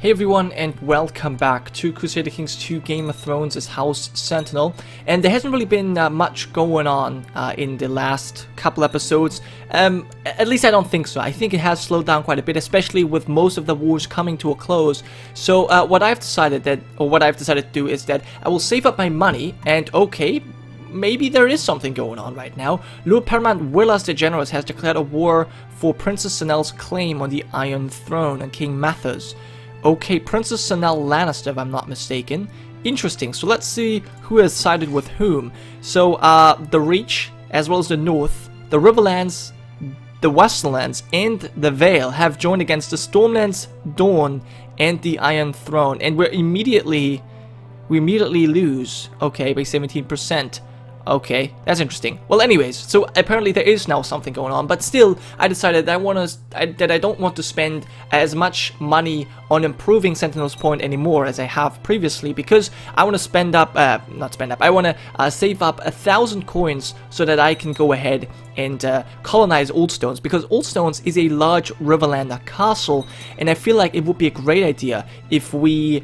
Hey everyone, and welcome back to Crusader Kings 2 Game of Thrones as House Sentinel. And there hasn't really been much going on in the last couple episodes. At least I don't think so. I think it has slowed down quite a bit, especially with most of the wars coming to a close. So what I've decided to do is that I will save up my money, and okay, maybe there is something going on right now. Lord Paramount Willas the Generous has declared a war for Princess Sanel's claim on the Iron Throne and King Mathers. Okay, Princess Sanel Lannister, if I'm not mistaken. Interesting, so let's see who has sided with whom. So, the Reach, as well as the North, the Riverlands, the Westlands, and the Vale have joined against the Stormlands, Dawn, and the Iron Throne. And we immediately lose, okay, by 17%. Okay, that's interesting. Well, anyways, so apparently there is now something going on, but still, I decided that I don't want to spend as much money on improving Sentinel's Point anymore as I have previously, because I want to I want to save up 1,000 coins so that I can go ahead and colonize Oldstones, because Oldstones is a large Riverlander castle, and I feel like it would be a great idea if we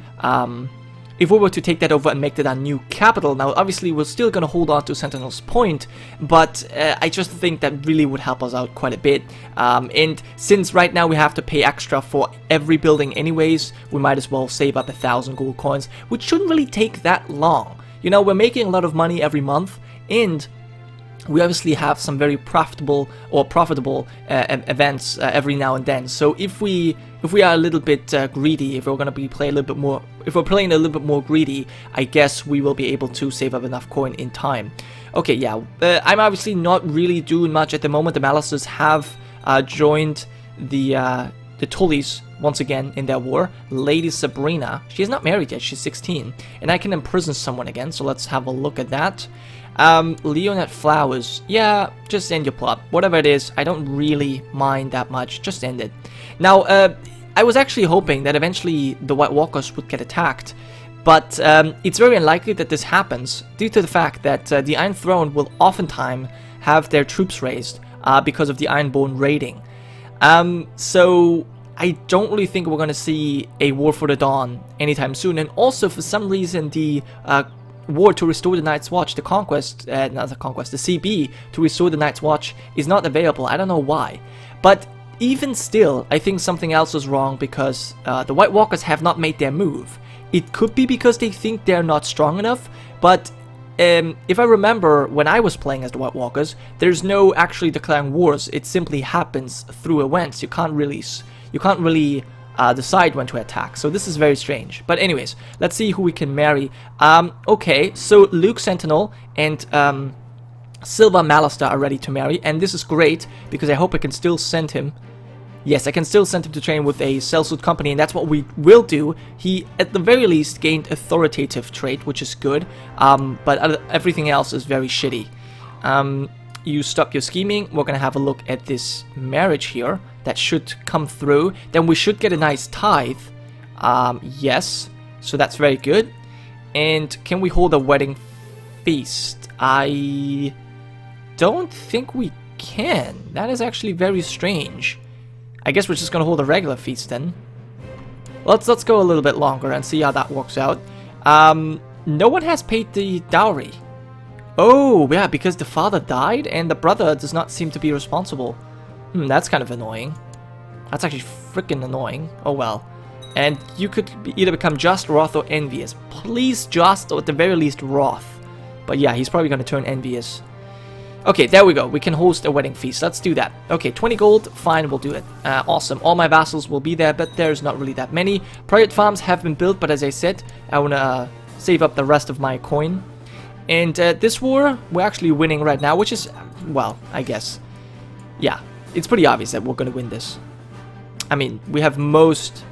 were to take that over and make that our new capital. Now, obviously, we're still going to hold on to Sentinel's Point, but I just think that really would help us out quite a bit. And since right now we have to pay extra for every building anyways, we might as well save up 1,000 gold coins, which shouldn't really take that long. You know, we're making a lot of money every month, and we obviously have some very profitable events every now and then. So if we are a little bit greedy, if we're playing a little bit more greedy, I guess we will be able to save up enough coin in time. Okay, yeah, I'm obviously not really doing much at the moment. The Mallisters have joined the Tullys once again in their war. Lady Sabrina, she's not married yet, she's 16, and I can imprison someone again, so let's have a look at that. Leonette Flowers, yeah, just end your plot. Whatever it is, I don't really mind that much, just end it. Now, I was actually hoping that eventually the White Walkers would get attacked, but it's very unlikely that this happens due to the fact that the Iron Throne will oftentimes have their troops raised because of the Ironborn raiding. So I don't really think we're going to see a War for the Dawn anytime soon, and also for some reason the war to restore the Night's Watch, the CB to restore the Night's Watch is not available. I don't know why, but even still, I think something else is wrong, because the White Walkers have not made their move. It could be because they think they're not strong enough, but if I remember when I was playing as the White Walkers, there's no actually declaring wars. It simply happens through events. You can't really decide when to attack, so this is very strange. But anyways, let's see who we can marry. Okay, so Luke Sentinel and Silva Mallister are ready to marry, and this is great because I hope I can still send him. Yes, I can still send him to train with a sellsuit company, and that's what we will do. He, at the very least, gained authoritative trait, which is good, but everything else is very shitty. You stop your scheming. We're gonna have a look at this marriage here. That should come through. Then we should get a nice tithe. Yes, so that's very good. And can we hold a wedding feast? I don't think we can. That is actually very strange. I guess we're just gonna hold a regular feast then. Let's go a little bit longer and see how that works out. No one has paid the dowry. Oh, yeah, because the father died and the brother does not seem to be responsible. That's kind of annoying. That's actually freaking annoying. Oh well. And you could either become just, wrath, or envious. Please just, or at the very least wrath. But yeah, he's probably going to turn envious. Okay, there we go. We can host a wedding feast. Let's do that. Okay, 20 gold. Fine, we'll do it. Awesome. All my vassals will be there, but there's not really that many. Private farms have been built, but as I said, I want to save up the rest of my coin. And this war, we're actually winning right now, which is, well, I guess, yeah, it's pretty obvious that we're going to win this. I mean, we have most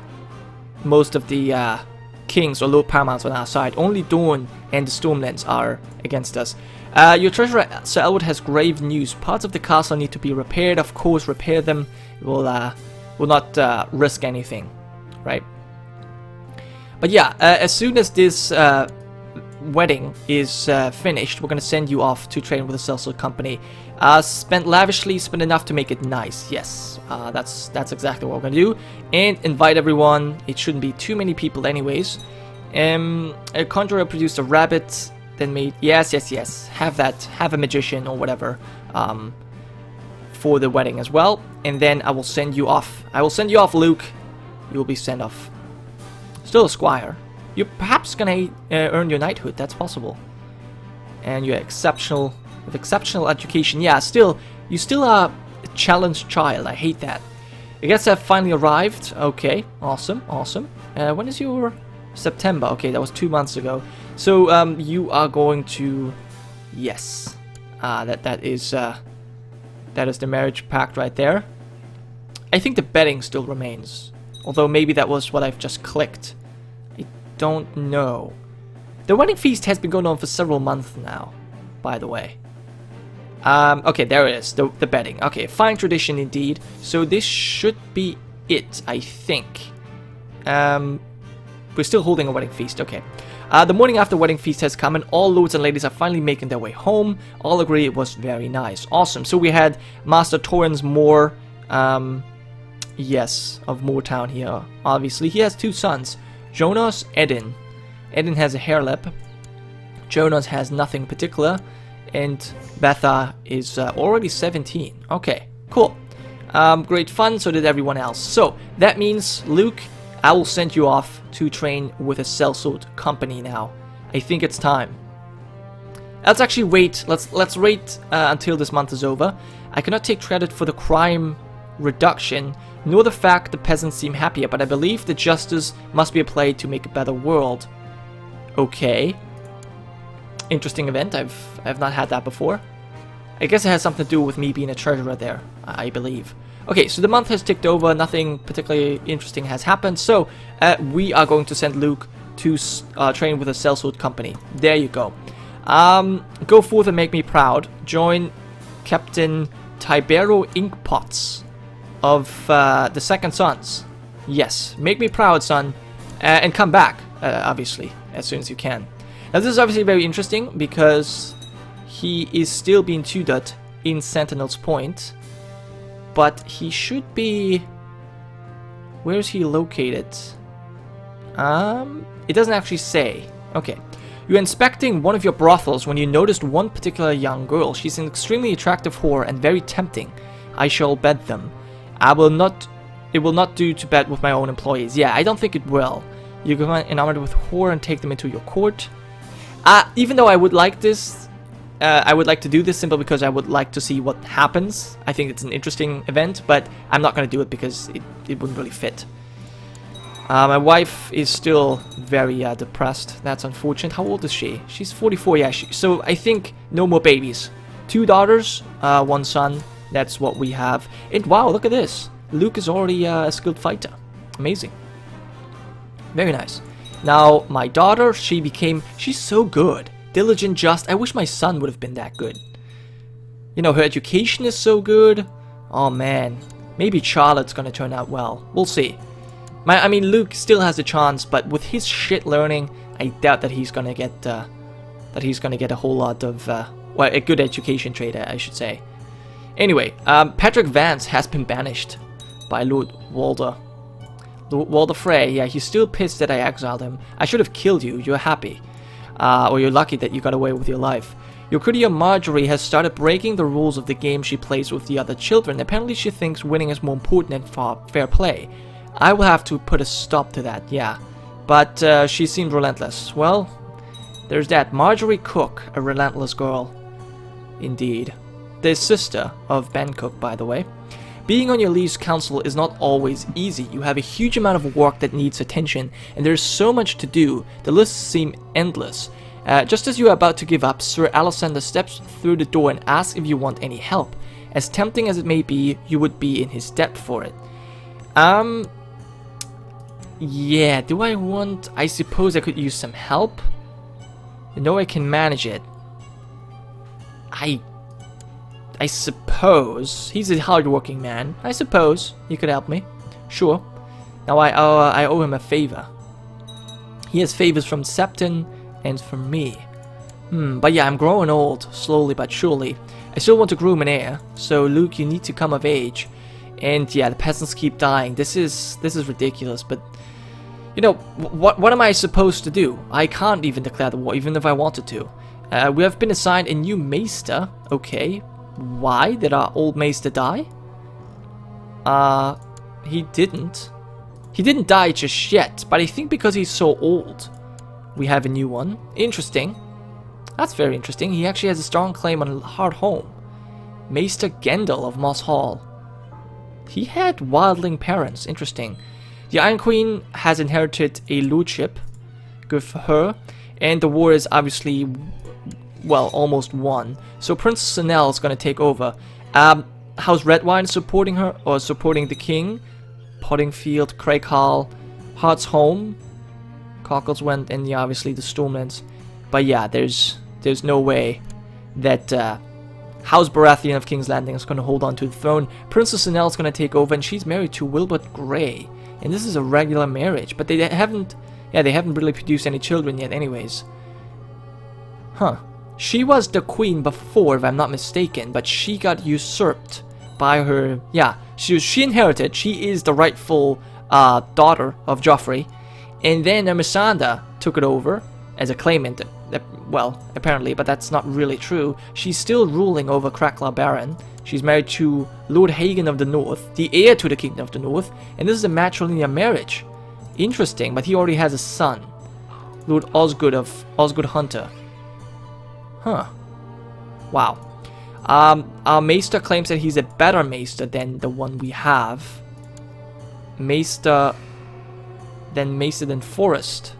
of the kings or Lord Paramounts on our side. Only Dawn and the Stormlands are against us. Your treasurer, Sir Elwood, has grave news. Parts of the castle need to be repaired. Of course, repair them. We'll not risk anything, right? But yeah, as soon as this wedding is finished, we're gonna send you off to train with a sellsword company. Spend lavishly, spend enough to make it nice. Yes, that's exactly what we're gonna do. And invite everyone. It shouldn't be too many people anyways. A conjurer produced a rabbit, then made... Yes. Have that. Have a magician or whatever for the wedding as well. And then I will send you off. I will send you off, Luke. You will be sent off. Still a squire. You're perhaps gonna earn your knighthood. That's possible. And you're exceptional with exceptional education. Yeah, still, you still are a challenged child. I hate that. I guess I've finally arrived. Okay, awesome. When is your September? Okay, that was 2 months ago. So you are going to, yes, that is the marriage pact right there. I think the betting still remains, although maybe that was what I've just clicked. I don't know. The wedding feast has been going on for several months now, by the way. Okay, there it is, the betting. Okay, fine tradition indeed. So this should be it, I think. We're still holding a wedding feast, okay. The morning after wedding feast has come and all lords and ladies are finally making their way home. All agree it was very nice. Awesome. So we had Master Torrens Moore, yes, of Moortown here. Obviously, he has 2 sons, Jonas, Edin. Edin has a hair lip. Jonas has nothing particular. And Betha is already 17. Okay, cool. Great fun, so did everyone else. So, that means, Luke, I will send you off to train with a sellsword company now. I think it's time. Let's actually wait. Let's wait until this month is over. I cannot take credit for the crime reduction, nor the fact the peasants seem happier, but I believe the justice must be applied to make a better world. Okay. Interesting event. I've not had that before. I guess it has something to do with me being a treasurer there, I believe. Okay, so the month has ticked over, nothing particularly interesting has happened, so we are going to send Luke to train with a sellsword company. There you go. Go forth and make me proud. Join Captain Tibero Inkpots of the Second Sons. Yes, make me proud, son, and come back, obviously, as soon as you can. Now, this is obviously very interesting because he is still being tutored in Sentinel's Point. But he should be... Where is he located? It doesn't actually say. Okay. You're inspecting one of your brothels when you noticed one particular young girl. She's an extremely attractive whore and very tempting. I shall bet them. It will not do to bet with my own employees. Yeah, I don't think it will. You go enamored with whore and take them into your court. Even though I would like this... I would like to do this simply because I would like to see what happens. I think it's an interesting event, but I'm not going to do it because it wouldn't really fit. My wife is still very depressed. That's unfortunate. How old is she? She's 44, yeah. So I think no more babies. 2 daughters, 1 son. That's what we have. And wow, look at this. Luke is already a skilled fighter. Amazing. Very nice. Now, my daughter, she's so good. Diligent, just. I wish my son would have been that good. You know, her education is so good. Oh man, maybe Charlotte's gonna turn out well. We'll see. I mean, Luke still has a chance, but with his shit learning, I doubt that he's gonna get a whole lot of well, a good education trait, I should say. Anyway, Patrick Vance has been banished by Lord Walder. Lord Walder Frey. Yeah, he's still pissed that I exiled him. I should have killed you. You're happy. Or you're lucky that you got away with your life. Your courtier Marjorie has started breaking the rules of the game she plays with the other children. Apparently she thinks winning is more important than fair play. I will have to put a stop to that, yeah. But she seemed relentless. Well, there's that. Marjorie Cook, a relentless girl. Indeed. The sister of Ben Cook, by the way. Being on your league's council is not always easy. You have a huge amount of work that needs attention, and there's so much to do. The lists seem endless. Just as you are about to give up, Sir Alexander steps through the door and asks if you want any help. As tempting as it may be, you would be in his debt for it. Yeah, do I want... I suppose I could use some help. I know I can manage it. I suppose. He's a hard-working man. I suppose he could help me. Sure. Now I owe him a favor. He has favors from Septon, And for me... but yeah, I'm growing old, slowly but surely. I still want to groom an heir, so Luke, you need to come of age. And yeah, the peasants keep dying. This is ridiculous, but... You know, what am I supposed to do? I can't even declare the war, even if I wanted to. We have been assigned a new maester. Okay. Why did our old maester die? He didn't. He didn't die just yet, but I think because he's so old, we have a new one. Interesting. That's very interesting. He actually has a strong claim on hard home. Maester Gendel of Moss Hall. He had wildling parents. Interesting. The Iron Queen has inherited a lordship. Good for her. And the war is obviously, well, almost won. So Prince Sentinel is going to take over. House Redwine supporting her, or supporting the king. Pottingfield, Craighall, Heart's Home, Cockleswent, and yeah, obviously the Stormlands. But yeah, there's no way that House Baratheon of King's Landing is going to hold on to the throne. Princess Sentinel is going to take over, and she's married to Wilbert Grey. And this is a regular marriage, but they haven't really produced any children yet anyways. Huh. She was the queen before, if I'm not mistaken, but she got usurped by her... Yeah, she inherited. She is the rightful daughter of Joffrey. And then Missandei took it over as a claimant. Well, apparently, but that's not really true. She's still ruling over Cracklar Baron. She's married to Lord Hagen of the North, the heir to the Kingdom of the North, and this is a matrilineal marriage. Interesting, but he already has a son, Lord Osgood of Osgood Hunter. Huh. Wow. Our Maester claims that he's a better Maester than the one we have. Maester than Forrest.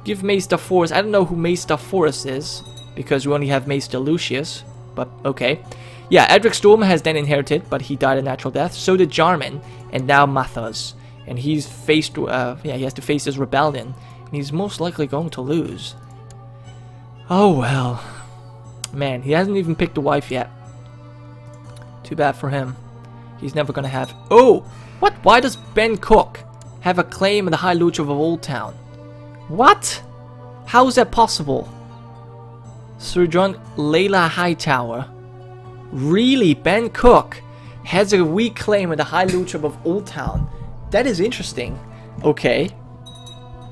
Give Maester Forrest. I don't know who Maester Forrest is, because we only have Maester Lucius, but okay. Yeah, Edric Storm has then inherited, but he died a natural death. So did Jarman, and now Mathos. And he's faced, he has to face his rebellion, and he's most likely going to lose. Oh well. Man, he hasn't even picked a wife yet. Too bad for him. He's never gonna have... Oh! What? Why does Ben Cook have a claim in the High Lordship of Old Town? What? How is that possible? Sir John Layla Hightower. Really? Ben Cook has a weak claim in the High Lordship of Old Town. That is interesting. Okay.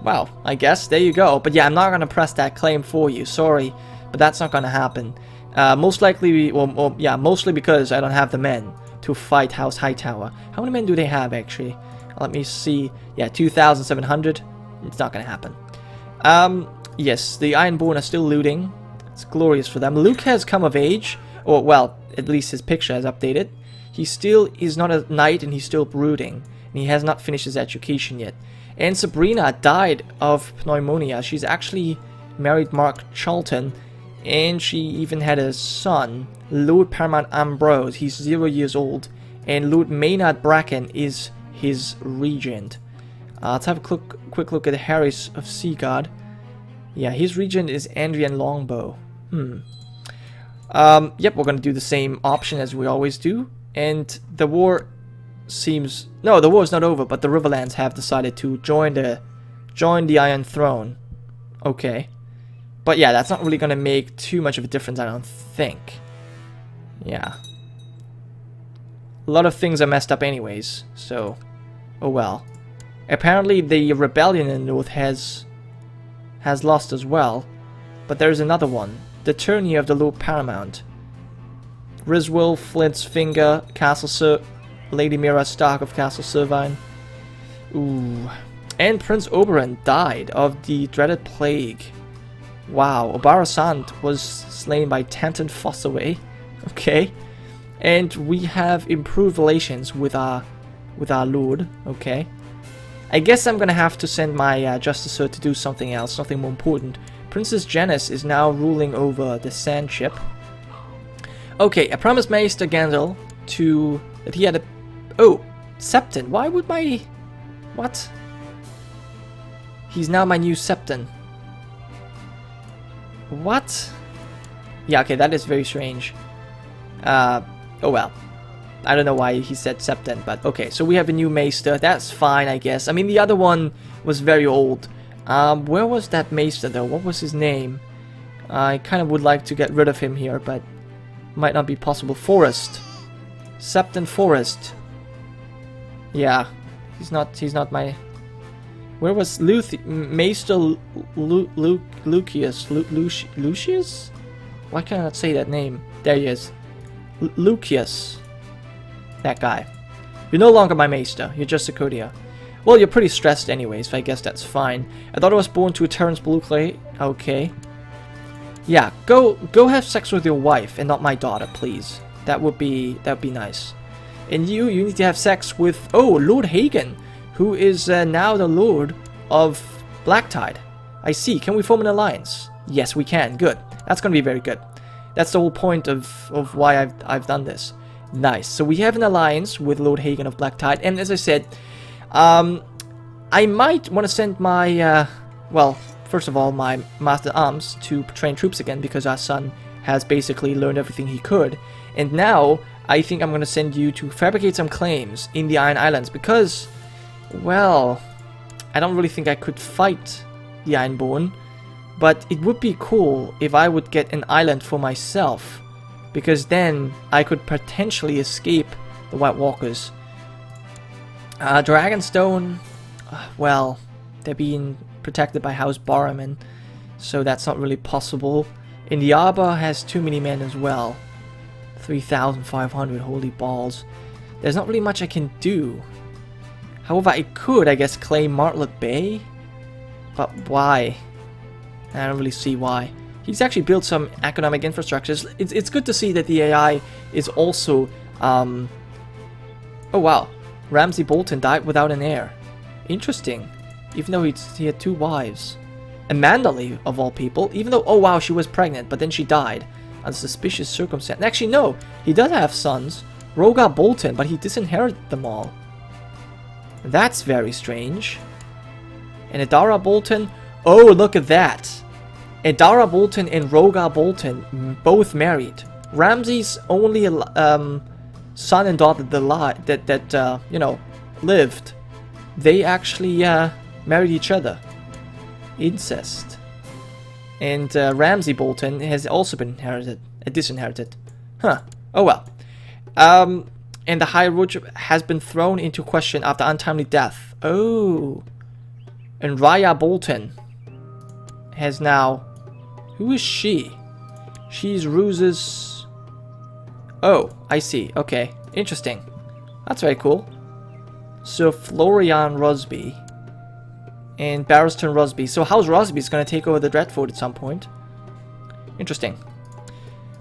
Wow, I guess. There you go. But yeah, I'm not going to press that claim for you. Sorry. But that's not going to happen. Most likely, well, yeah, mostly because I don't have the men to fight House Hightower. How many men do they have, actually? Let me see. Yeah, 2,700. It's not going to happen. Yes, the Ironborn are still looting. It's glorious for them. Luke has come of age. Or, well, at least his picture has updated. He still is not a knight, and he's still brooding. And he has not finished his education yet. And Sabrina died of pneumonia. She's actually married Mark Charlton. And she even had a son, Lord Paramount Ambrose. He's 0 years old. And Lord Maynard Bracken is his regent. Let's have a quick look at Harris of Seaguard. Yeah, his regent is Andrian Longbow. Yep, we're going to do the same option as we always do. And the war seems... No, the war is not over, but the Riverlands have decided to join the Iron Throne. Okay. But yeah, that's not really going to make too much of a difference, I don't think. Yeah. A lot of things are messed up anyways, so... Oh well. Apparently the rebellion in the north has lost as well. But there's another one. The tourney of the Lord Paramount. Riswell, Flint's Finger, Lady Mira Stark of Castle Servine. Ooh. And Prince Oberyn died of the dreaded plague. Wow, Obarasant was slain by Tanton Fossaway. Okay. And we have improved relations with our lord. Okay. I guess I'm gonna have to send my Justicer to do something else, something more important. Princess Janice is now ruling over the Sand Ship. Okay, I promised Maester Gandalf that he had a... Oh, Septon. Why would my... What? He's now my new Septon. What? Yeah, okay, that is very strange. Oh well. I don't know why he said Septon, but okay. So we have a new Maester. That's fine, I guess. I mean, the other one was very old. Where was that maester though? What was his name? I kind of would like to get rid of him here, but might not be possible. Forest. Septon Forest. Yeah. He's not my... Where was Maester Lucius? Lucius? Why can't I not say that name? There he is. Lucius. That guy. You're no longer my Maester. You're just a courtier. Well, you're pretty stressed anyways, so I guess that's fine. I thought I was born to a Terrence Blue Clay. Okay. Yeah, go have sex with your wife and not my daughter, please. That would be nice. And you need to have sex with, oh, Lord Hagen, who is now the Lord of Blacktide. I see. Can we form an alliance? Yes, we can. Good. That's going to be very good. That's the whole point of why I've done this. Nice. So we have an alliance with Lord Hagen of Blacktide, and as I said, I might want to send my, well, first of all, my Master Arms to train troops again, because our son has basically learned everything he could. And now, I think I'm going to send you to fabricate some claims in the Iron Islands, because, well, I don't really think I could fight the Ironborn, but it would be cool if I would get an island for myself, because then I could potentially escape the White Walkers. Dragonstone, well, they're being protected by House Barrowman, so that's not really possible. And the Arbor has too many men as well. 3,500, holy balls. There's not really much I can do. However, I could, I guess, claim Martlet Bay. But why? I don't really see why. He's actually built some economic infrastructures. It's good to see that the AI is also... Oh wow. Ramsay Bolton died without an heir. Interesting. Even though he had 2 wives. Amanda Lee, of all people, even though, oh wow, she was pregnant, but then she died. Under suspicious circumstance. Actually, no, he does have sons. Rogar Bolton, but he disinherited them all. That's very strange. And Adara Bolton, oh, look at that. Adara Bolton and Rogar Bolton both married. Ramsay's only son and daughter that you know, lived. They actually married each other. Incest. And Ramsay Bolton has also been disinherited. Huh. Oh well. And the High Road has been thrown into question after untimely death. Oh. And Raya Bolton has now... Who is she? She's Ruse's... Oh, I see. Okay. Interesting. That's very cool. So Florian Rosby and Barristan Rosby. So House Rosby is going to take over the Dreadfort at some point. Interesting.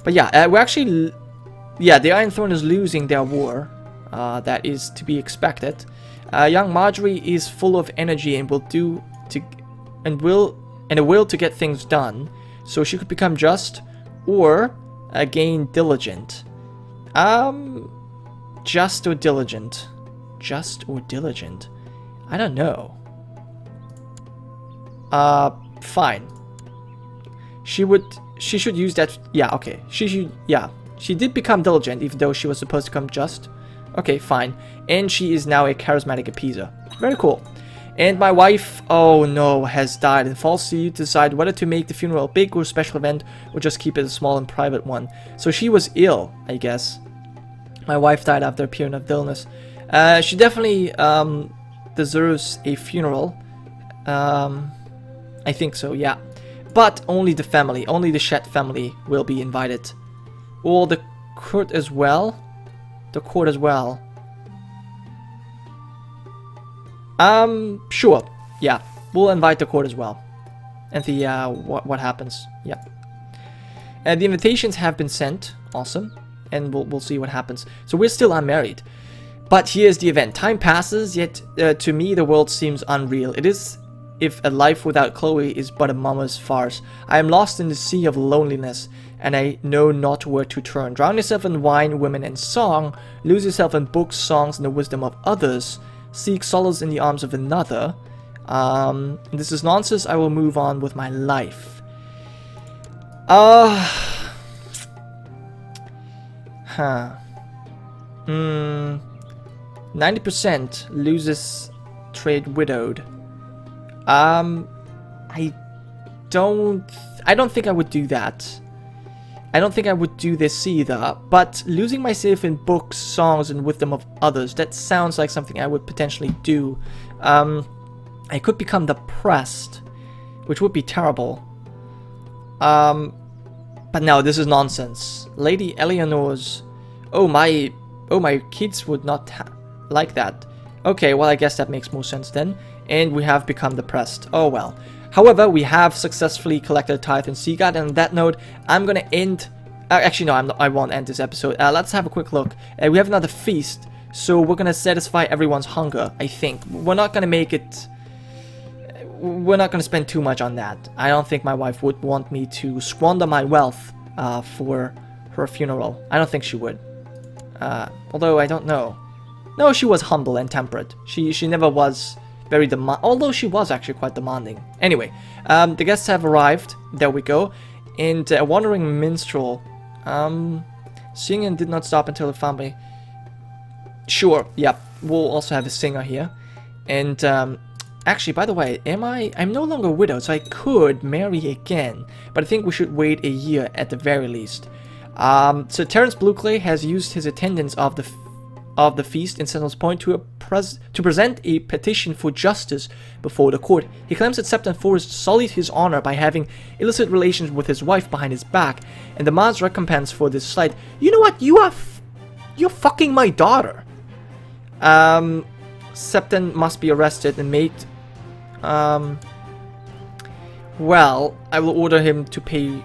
But yeah, we're actually... Yeah, the Iron Throne is losing their war. That is to be expected. Young Marjorie is full of energy and a will to get things done. So she could become just or again diligent. Just or diligent. Just or diligent. I don't know. Fine. She should use that. Yeah, okay. She did become diligent, even though she was supposed to become just. Okay, fine. And she is now a charismatic appeaser. Very cool. And my wife, oh no, has died, and falls to you to decide whether to make the funeral a big or special event, or just keep it a small and private one. So she was ill, I guess. My wife died after a period of illness. She definitely deserves a funeral. I think so, yeah. But only the family, only the Shet family will be invited. Or the court as well. The court as well. Sure. Yeah, we'll invite the court as well. And the, what happens. Yeah. The invitations have been sent. Awesome. And we'll see what happens. So we're still unmarried. But here's the event. Time passes, yet to me the world seems unreal. It is if a life without Chloe is but a mama's farce. I am lost in the sea of loneliness, and I know not where to turn. Drown yourself in wine, women, and song. Lose yourself in books, songs, and the wisdom of others. Seek solace in the arms of another. This is nonsense. I will move on with my life. 90% loses trade widowed. I don't think I would do that. I don't think I would do this either, but losing myself in books, songs, and wisdom of others, that sounds like something I would potentially do. I could become depressed, which would be terrible. But no, this is nonsense. Lady Eleanor's... Oh, my kids would not like that. Okay, well, I guess that makes more sense then. And we have become depressed. Oh, well. However, we have successfully collected a tithe in Seaguard, and on that note, I'm gonna end... actually, no, I won't end this episode. Let's have a quick look. We have another feast, so we're gonna satisfy everyone's hunger, I think. We're not gonna make it... We're not gonna spend too much on that. I don't think my wife would want me to squander my wealth for her funeral. I don't think she would. Although, I don't know. No, she was humble and temperate. She never was... very although she was actually quite demanding. Anyway, the guests have arrived. There we go. And a wandering minstrel. Singing did not stop until the family. Sure, yep. We'll also have a singer here. And actually, by the way, I'm no longer widowed, so I could marry again. But I think we should wait a year at the very least. So Terence Blueclay has used his attendance of the feast in Sentinel's Point to present a petition for justice before the court. He claims that Septon Forrest sullied his honor by having illicit relations with his wife behind his back, and demands recompense for this slight. You know what? You're fucking my daughter. Septon must be arrested and made. Well, I will order him to pay.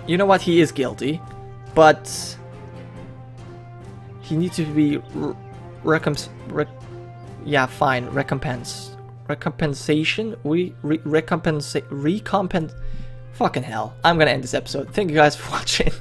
You know what? He is guilty, but he needs to be recompensation. Fucking hell. I'm gonna end this episode. Thank you guys for watching.